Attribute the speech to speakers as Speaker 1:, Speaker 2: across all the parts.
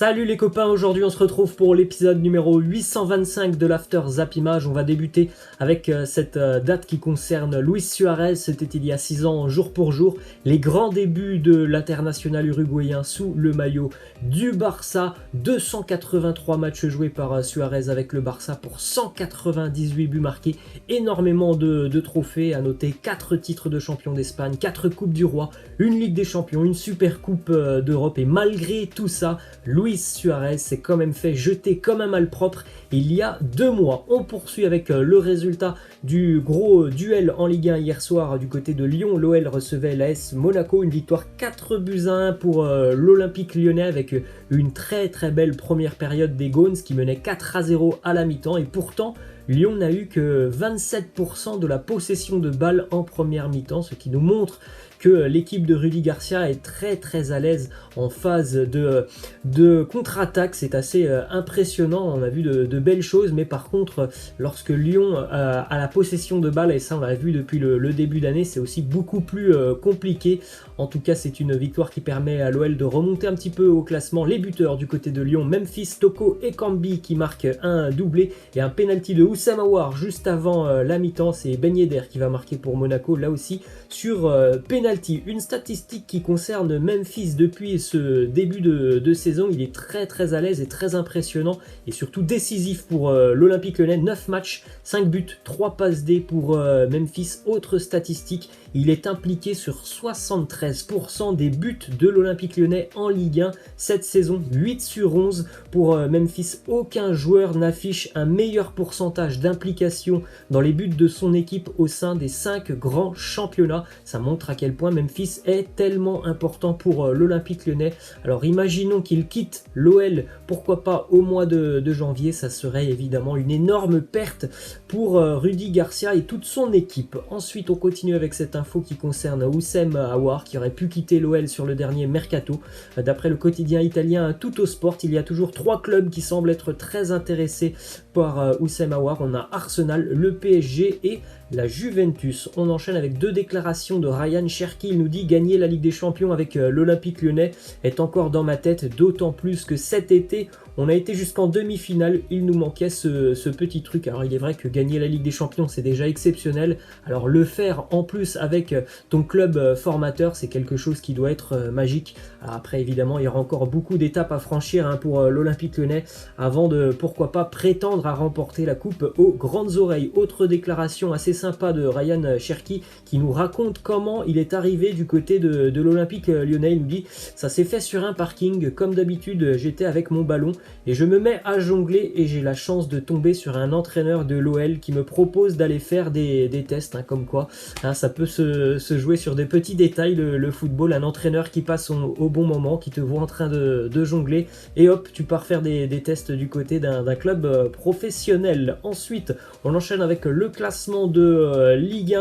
Speaker 1: Salut les copains, aujourd'hui on se retrouve pour l'épisode numéro 825 de l'After Zap Image. On va débuter avec cette date qui concerne Luis Suarez. C'était il y a 6 ans, jour pour jour. Les grands débuts de l'international uruguayen sous le maillot du Barça. 283 matchs joués par Suarez avec le Barça pour 198 buts marqués. Énormément de trophées, à noter 4 titres de champion d'Espagne, 4 coupes du roi, une Ligue des champions, une super coupe d'Europe. Et malgré tout ça, Luis Suarez s'est quand même fait jeter comme un malpropre il y a 2 mois. On poursuit avec le résultat du gros duel en Ligue 1 hier soir du côté de Lyon. L'OL recevait l'AS Monaco, une victoire 4-1 pour l'Olympique lyonnais avec une très belle première période des Gaunes qui menait 4-0 à la mi-temps, et pourtant Lyon n'a eu que 27% de la possession de balles en première mi-temps, ce qui nous montre que l'équipe de Rudy Garcia est très à l'aise en phase de contre-attaque. C'est assez impressionnant, on a vu de belles choses, mais par contre lorsque Lyon a la possession de balles, et ça on l'a vu depuis le début d'année, c'est aussi beaucoup plus compliqué. En tout cas c'est une victoire qui permet à l'OL de remonter un petit peu au classement. Les buteurs du côté de Lyon, Memphis, Toko et Cambi qui marquent un doublé et un penalty de Houssam Aouar juste avant la mi-temps. C'est Ben Yedder qui va marquer pour Monaco, là aussi sur penalty. Une statistique qui concerne Memphis depuis ce début de saison. Il est très à l'aise et très impressionnant, et surtout décisif pour l'Olympique lyonnais. 9 matchs, 5 buts, 3 passes D pour Memphis. Autre statistique, il est impliqué sur 73% des buts de l'Olympique lyonnais en Ligue 1 cette saison. 8 sur 11 pour Memphis. Aucun joueur n'affiche un meilleur pourcentage d'implication dans les buts de son équipe au sein des 5 grands championnats. Ça montre à quel point Memphis est tellement important pour l'Olympique lyonnais. Alors imaginons qu'il quitte l'OL, pourquoi pas au mois de janvier. Ça serait évidemment une énorme perte pour Rudy Garcia et toute son équipe. Ensuite on continue avec cette info qui concerne Houssem Aouar qui aurait pu quitter l'OL sur le dernier mercato. D'après le quotidien italien Tuttosport, il y a toujours 3 clubs qui semblent être très intéressés par Houssem Aouar. On a Arsenal, le PSG et la Juventus. On enchaîne avec 2 déclarations de Ryan Cherki. Il nous dit: gagner la Ligue des Champions avec l'Olympique lyonnais est encore dans ma tête, d'autant plus que cet été on a été jusqu'en demi-finale, il nous manquait ce petit truc. Alors il est vrai que gagner la Ligue des Champions c'est déjà exceptionnel, alors le faire en plus avec ton club formateur, c'est quelque chose qui doit être magique. Alors après évidemment il y aura encore beaucoup d'étapes à franchir pour l'Olympique lyonnais avant de pourquoi pas prétendre à remporter la coupe aux grandes oreilles. Autre déclaration assez sympa de Ryan Cherki qui nous raconte comment il est arrivé du côté de l'Olympique lyonnais. Il nous dit: ça s'est fait sur un parking, comme d'habitude j'étais avec mon ballon et je me mets à jongler et j'ai la chance de tomber sur un entraîneur de l'OL qui me propose d'aller faire des tests, comme quoi ça peut se jouer sur des petits détails le football. Un entraîneur qui passe au bon moment, qui te voit en train de jongler et hop tu pars faire des tests du côté d'un club professionnel. Ensuite on enchaîne avec le classement de Ligue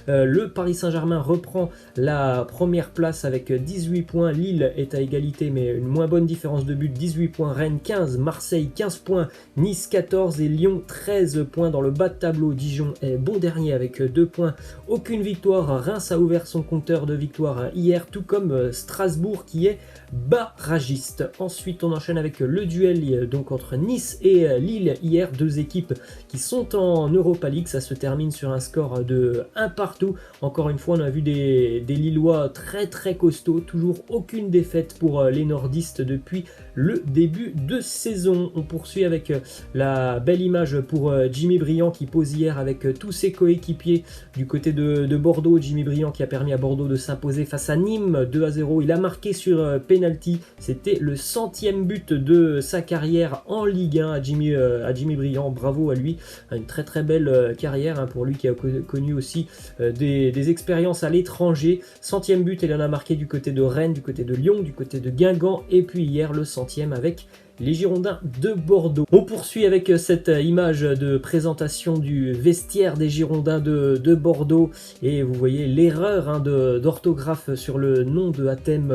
Speaker 1: 1. Le Paris Saint-Germain reprend la première place avec 18 points. Lille est à égalité mais une moins bonne différence de but, 18 points. Rennes 15, Marseille 15 points, Nice 14 et Lyon 13 points. Dans le bas de tableau, Dijon est bon dernier avec 2 points. Aucune victoire. Reims a ouvert son compteur de victoire hier, tout comme Strasbourg qui est barragiste. Ensuite on enchaîne avec le duel donc entre Nice et Lille hier, 2 équipes qui sont en Europa League. Ça se termine sur un score de 1 partout. Encore une fois on a vu des Lillois très costauds, toujours aucune défaite pour les nordistes depuis le début de saison. On poursuit avec la belle image pour Jimmy Briand qui pose hier avec tous ses coéquipiers du côté de Bordeaux. Jimmy Briand qui a permis à Bordeaux de s'imposer face à Nîmes 2-0. Il a marqué sur penalty, c'était le 100e but de sa carrière en Ligue 1 à Jimmy Briand. Bravo à lui, une très belle carrière pour lui qui a connu aussi des expériences à l'étranger. 100e but, il en a marqué du côté de Rennes, du côté de Lyon, du côté de Guingamp et puis hier le 100e avec les Girondins de Bordeaux. On poursuit avec cette image de présentation du vestiaire des Girondins de Bordeaux et vous voyez l'erreur d'orthographe sur le nom de Hatem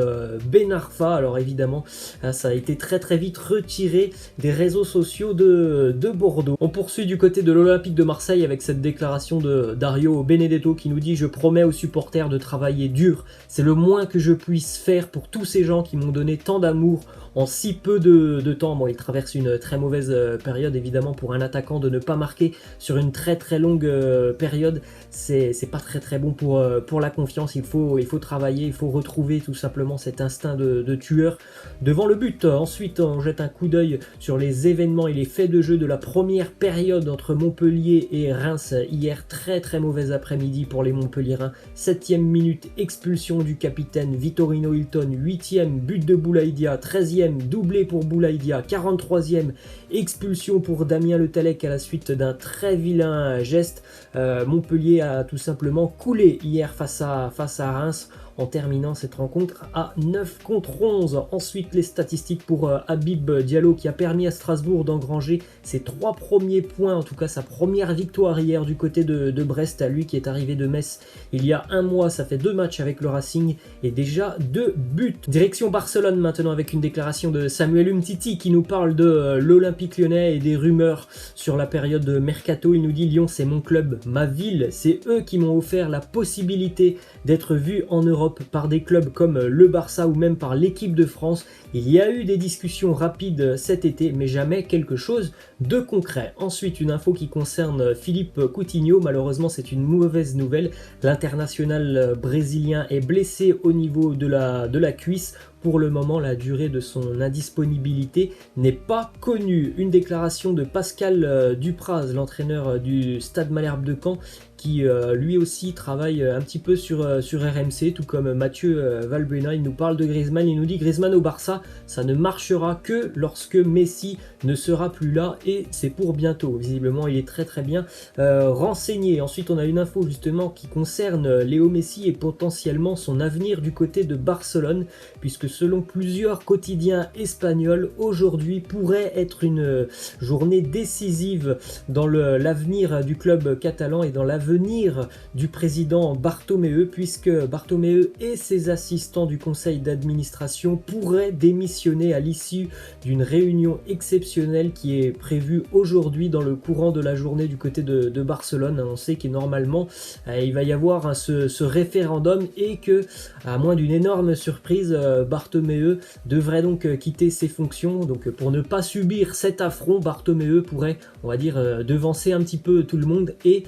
Speaker 1: Benarfa. Alors évidemment ça a été très vite retiré des réseaux sociaux de Bordeaux. On poursuit du côté de l'Olympique de Marseille avec cette déclaration de Dario Benedetto qui nous dit: je promets aux supporters de travailler dur, c'est le moins que je puisse faire pour tous ces gens qui m'ont donné tant d'amour en si peu de temps. Bon, il traverse une très mauvaise période évidemment. Pour un attaquant de ne pas marquer sur une très longue période, c'est pas très bon pour la confiance. Il faut travailler, il faut retrouver tout simplement cet instinct de tueur devant le but. Ensuite on jette un coup d'œil sur les événements et les faits de jeu de la première période entre Montpellier et Reims hier. Très mauvais après-midi pour les Montpelliérains. 7e minute, expulsion du capitaine Vitorino Hilton. 8e, but de Boulaïdia. 13e, doublé pour Boulaïdia. 43e, expulsion pour Damien Le Tallec à la suite d'un très vilain geste. Montpellier a tout simplement coulé hier face à Reims en terminant cette rencontre à 9 contre 11. Ensuite, les statistiques pour Habib Diallo qui a permis à Strasbourg d'engranger ses 3 premiers points, en tout cas sa première victoire hier du côté de Brest. À lui qui est arrivé de Metz il y a un mois, ça fait 2 matchs avec le Racing et déjà 2 buts. Direction Barcelone maintenant avec une déclaration de Samuel Umtiti qui nous parle de l'Olympique Lyonnais et des rumeurs sur la période de mercato. Il nous dit: Lyon c'est mon club, ma ville, c'est eux qui m'ont offert la possibilité d'être vu en Europe par des clubs comme le Barça ou même par l'équipe de France. Il y a eu des discussions rapides cet été mais jamais quelque chose de concret. Ensuite, une info qui concerne Philippe Coutinho. Malheureusement c'est une mauvaise nouvelle, l'international brésilien est blessé au niveau de la cuisse. Pour le moment, la durée de son indisponibilité n'est pas connue. Une déclaration de Pascal Dupraz, l'entraîneur du Stade Malherbe de Caen, qui lui aussi travaille un petit peu sur RMC, tout comme Mathieu Valbuena. Il nous parle de Griezmann, il nous dit: Griezmann au Barça, ça ne marchera que lorsque Messi ne sera plus là et c'est pour bientôt. Visiblement, il est très bien renseigné. Ensuite, on a une info justement qui concerne Léo Messi et potentiellement son avenir du côté de Barcelone, puisque selon plusieurs quotidiens espagnols, aujourd'hui pourrait être une journée décisive dans l'avenir du club catalan et dans l'avenir du président Bartomeu, puisque Bartomeu et ses assistants du conseil d'administration pourraient démissionner à l'issue d'une réunion exceptionnelle qui est prévue aujourd'hui dans le courant de la journée du côté de Barcelone. On sait que normalement il va y avoir ce référendum et que, à moins d'une énorme surprise, Bartomeu devrait donc quitter ses fonctions. Donc pour ne pas subir cet affront, Bartomeu pourrait, on va dire, devancer un petit peu tout le monde et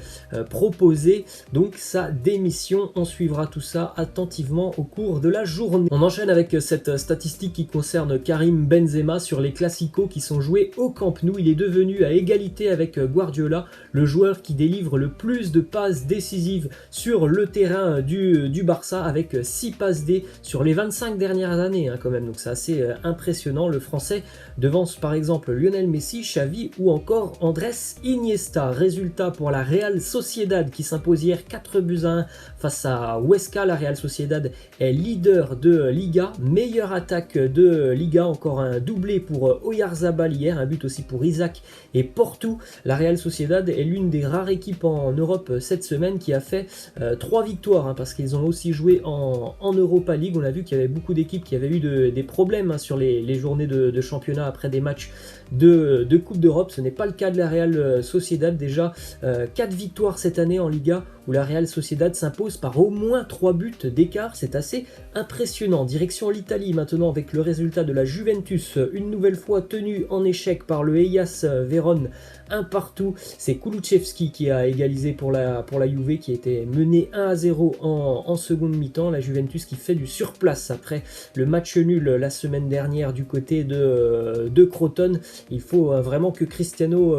Speaker 1: proposer donc sa démission. On suivra tout ça attentivement au cours de la journée. On enchaîne avec cette statistique qui concerne Karim Benzema sur les classicos qui sont joués au Camp Nou. Il est devenu à égalité avec Guardiola le joueur qui délivre le plus de passes décisives sur le terrain du Barça, avec 6 passes D sur les 25 dernières années quand même, donc c'est assez impressionnant. Le français devance par exemple Lionel Messi, Xavi ou encore Andrés Iniesta. Résultat pour la Real Sociedad qui s'impose hier 4-1 face à Huesca. La Real Sociedad est leader de Liga, meilleure attaque de Liga, encore un doublé pour Oyarzabal hier, un but aussi pour Isaac et Porto. La Real Sociedad est l'une des rares équipes en Europe cette semaine qui a fait 3 victoires, parce qu'ils ont aussi joué en Europa League. On a vu qu'il y avait beaucoup d'équipes qui avaient eu des problèmes sur les journées de championnat après des matchs de Coupe d'Europe. Ce n'est pas le cas de la Real Sociedad. Déjà 4 victoires cette année en Liga, où la Real Sociedad s'impose par au moins 3 buts d'écart. C'est assez impressionnant. Direction l'Italie maintenant avec le résultat de la Juventus, une nouvelle fois tenue en échec par le Hellas Vérone, 1-1. C'est Kulusevski qui a égalisé pour la Juve, qui était menée 1-0 en seconde mi-temps. La Juventus qui fait du surplace après le match nul la semaine dernière du côté de Crotone. Il faut vraiment que Cristiano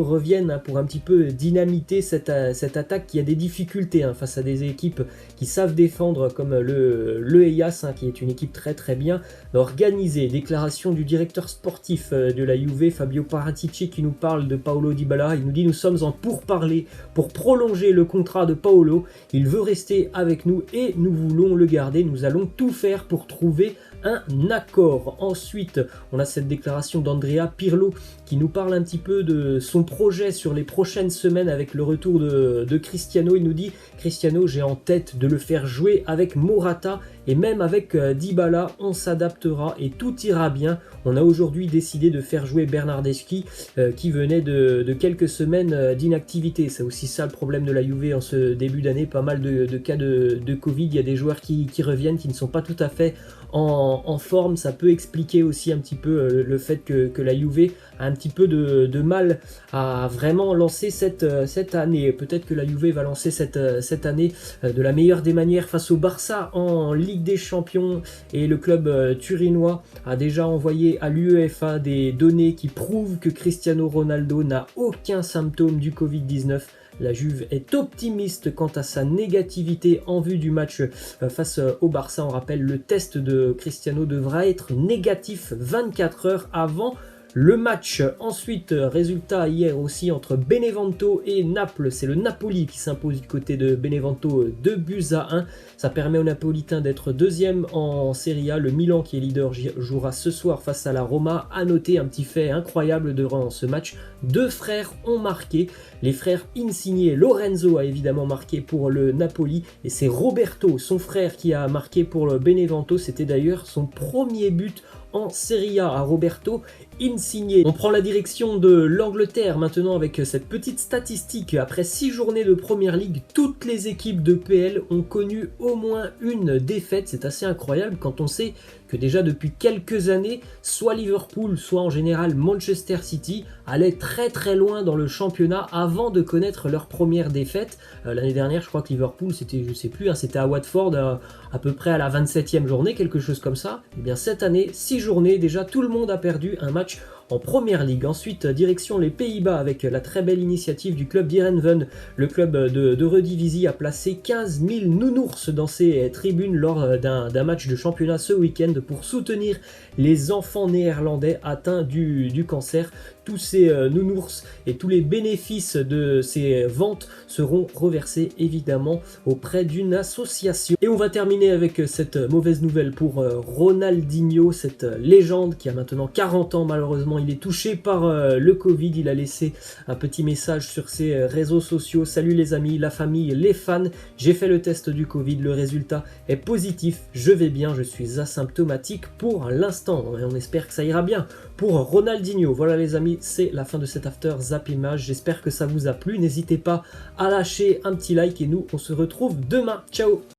Speaker 1: revienne pour un petit peu dynamiter cette attaque qui a des difficultés face à des équipes qui savent défendre comme le Hellas, qui est une équipe très bien organisée. Déclaration du directeur sportif de la Juve, Fabio Paratici, qui nous parle de Paulo Dybala. Il nous dit: nous sommes en pourparlers pour prolonger le contrat de Paulo. Il veut rester avec nous et nous voulons le garder. Nous allons tout faire pour trouver un accord. Ensuite, on a cette déclaration d'Andrea Pirlo qui nous parle un petit peu de son projet sur les prochaines semaines avec le retour de Cristiano. Il nous dit: Cristiano, j'ai en tête de le faire jouer avec Morata et même avec Dybala, on s'adaptera et tout ira bien. On a aujourd'hui décidé de faire jouer Bernardeschi qui venait de quelques semaines d'inactivité. C'est aussi ça le problème de la Juve en ce début d'année, pas mal de cas de Covid. Il y a des joueurs qui reviennent, qui ne sont pas tout à fait en forme. Ça peut expliquer aussi un petit peu le fait que la Juve a un petit peu de mal à vraiment lancer cette année. Peut-être que la Juve va lancer cette année de la meilleure des manières face au Barça en Ligue des Champions, et le club turinois a déjà envoyé à l'UEFA des données qui prouvent que Cristiano Ronaldo n'a aucun symptôme du Covid-19. La Juve est optimiste quant à sa négativité en vue du match face au Barça. On rappelle, le test de Cristiano devra être négatif 24 heures avant le match. Ensuite, résultat hier aussi entre Benevento et Naples. C'est le Napoli qui s'impose du côté de Benevento, 2-1. Ça permet aux Napolitains d'être deuxième en Serie A. Le Milan, qui est leader, jouera ce soir face à la Roma. À noter un petit fait incroyable durant ce match: 2 frères ont marqué. Les frères Insigne. Lorenzo a évidemment marqué pour le Napoli, et c'est Roberto, son frère, qui a marqué pour le Benevento. C'était d'ailleurs son premier but en Serie A à Roberto Insigne. On prend la direction de l'Angleterre maintenant avec cette petite statistique. Après 6 journées de Première Ligue, toutes les équipes de PL ont connu au moins une défaite. C'est assez incroyable quand on sait que déjà depuis quelques années, soit Liverpool, soit en général Manchester City allaient très loin dans le championnat avant de connaître leur première défaite. L'année dernière, je crois que Liverpool, c'était, je sais plus, c'était à Watford à peu près à la 27e journée, quelque chose comme ça. Et bien cette année, 6 journées, déjà tout le monde a perdu un match en Première Ligue. Ensuite, direction les Pays-Bas avec la très belle initiative du club d'Heerenveen. Le club de Redivisie a placé 15 000 nounours dans ses tribunes lors d'un match de championnat ce week-end pour soutenir les enfants néerlandais atteints du cancer. Tous ces nounours et tous les bénéfices de ces ventes seront reversés évidemment auprès d'une association. Et on va terminer avec cette mauvaise nouvelle pour Ronaldinho, cette légende qui a maintenant 40 ans. Malheureusement, il est touché par le Covid. Il a laissé un petit message sur ses réseaux sociaux: salut les amis, la famille, les fans, j'ai fait le test du Covid, le résultat est positif, je vais bien, je suis asymptomatique pour l'instant. Et on espère que ça ira bien pour Ronaldinho. Voilà les amis, c'est la fin de cet After Zap Image. J'espère que ça vous a plu. N'hésitez pas à lâcher un petit like et nous on se retrouve demain. Ciao.